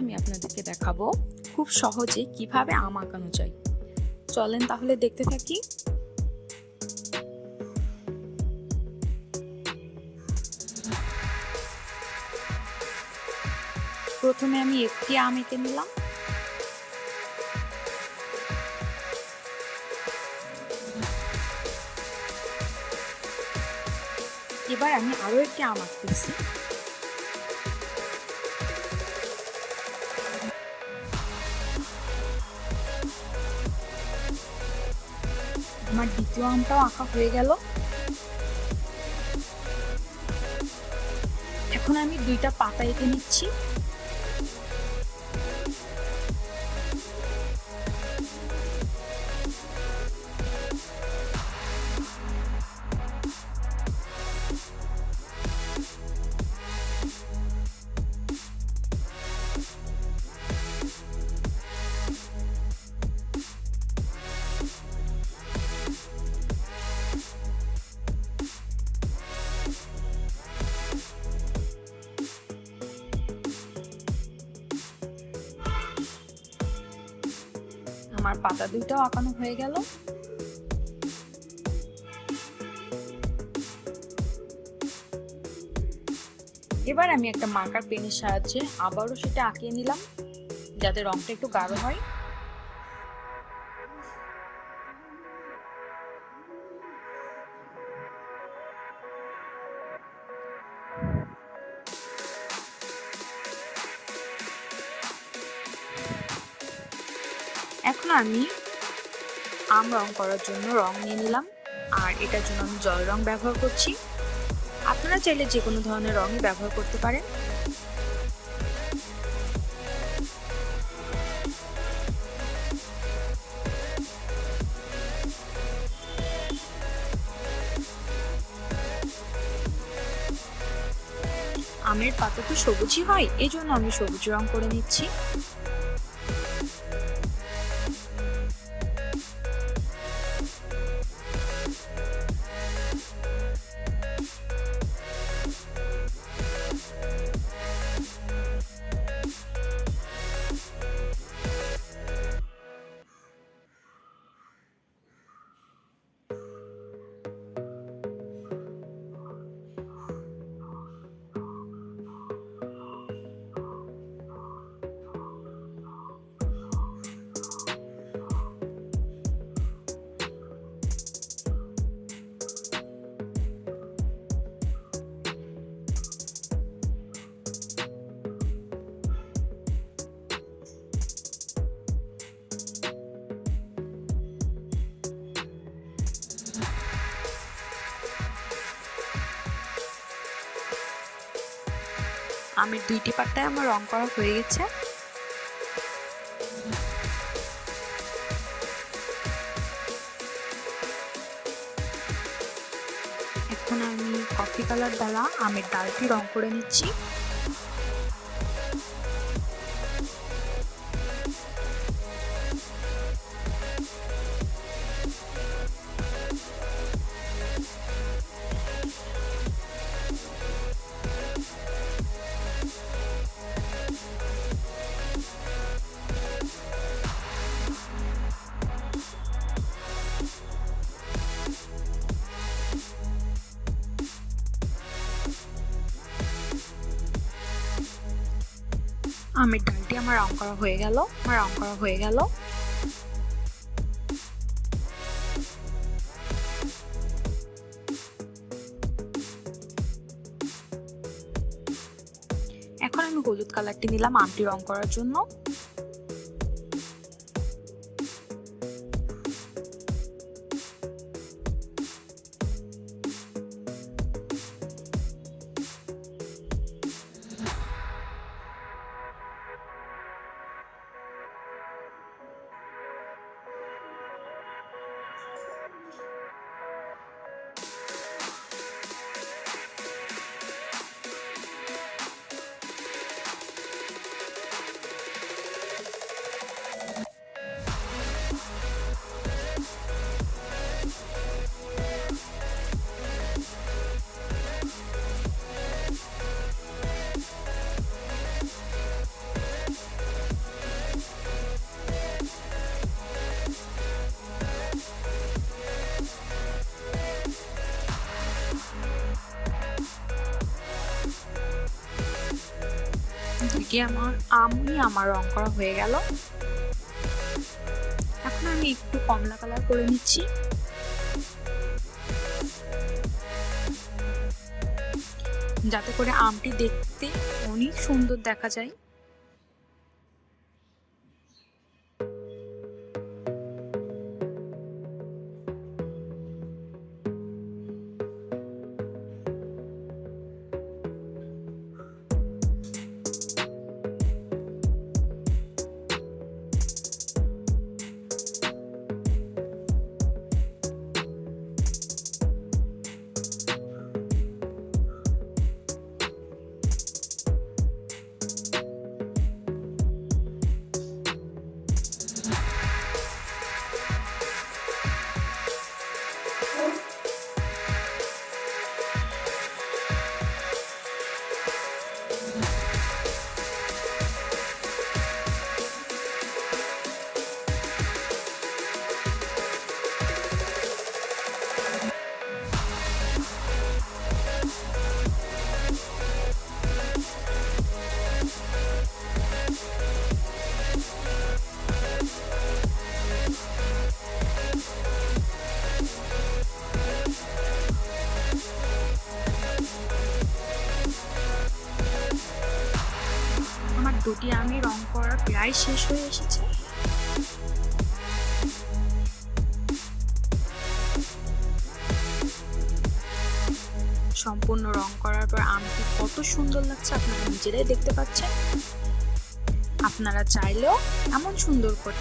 আমি আপনাদেরকে দেখাবো খুব সহজে কিভাবে আম আঁকানো যায়। চলেন তাহলে দেখতে থাকি। প্রথমে আমি একটি আম এঁকে নিলাম। এবার আমি আরো একটি আম আঁকতেছি। আমার দ্বিতীয় আমটাও আঁকা হয়ে গেল। এখন আমি দুইটা পাতা এঁকে নিচ্ছি। আমার পাতা দুইটাও আঁকানো হয়ে গেল। এবার আমি একটা মার্কার পেনের সাহায্যে আবারও সেটা আঁকিয়ে নিলাম, যাতে রংটা একটু গাঢ় হয়। এখন আমি আম রং করার জন্য রং নিয়ে নিলাম, আর এটার জন্য আমি জল রং ব্যবহার করছি। আপনারা চাইলে যে কোনো ধরনের রঙই ব্যবহার করতে পারেন। আমের পাতা তো সবুজই হয়, এই জন্য আমি সবুজ রং করে নিচ্ছি। আমের দুইটি পাতায় আমার রং করা হয়ে গেছে। এখন আমি কফি কালার দ্বারা আমের ডালটি রং করে নিচ্ছি। আমের ডালটি আমার রং করা হয়ে গেল। এখন আমি হলুদ কালারটি নিলাম আমটি রং করার জন্য। দুটি আমার রং করা হয়ে গেল। এখন আমি একটু কমলা কালার করে নিচ্ছি। যাতে করে আমটি দেখতে অনেক সুন্দর দেখা যায়। আমার দুটি আমি রং করা প্রায় শেষ হয়ে এসেছে। সম্পূর্ণ রং করার পর আমটি কত সুন্দর লাগছে আপনারা নিজেরাই দেখতে পাচ্ছেন। আপনারা চাইলেও এমন সুন্দর করে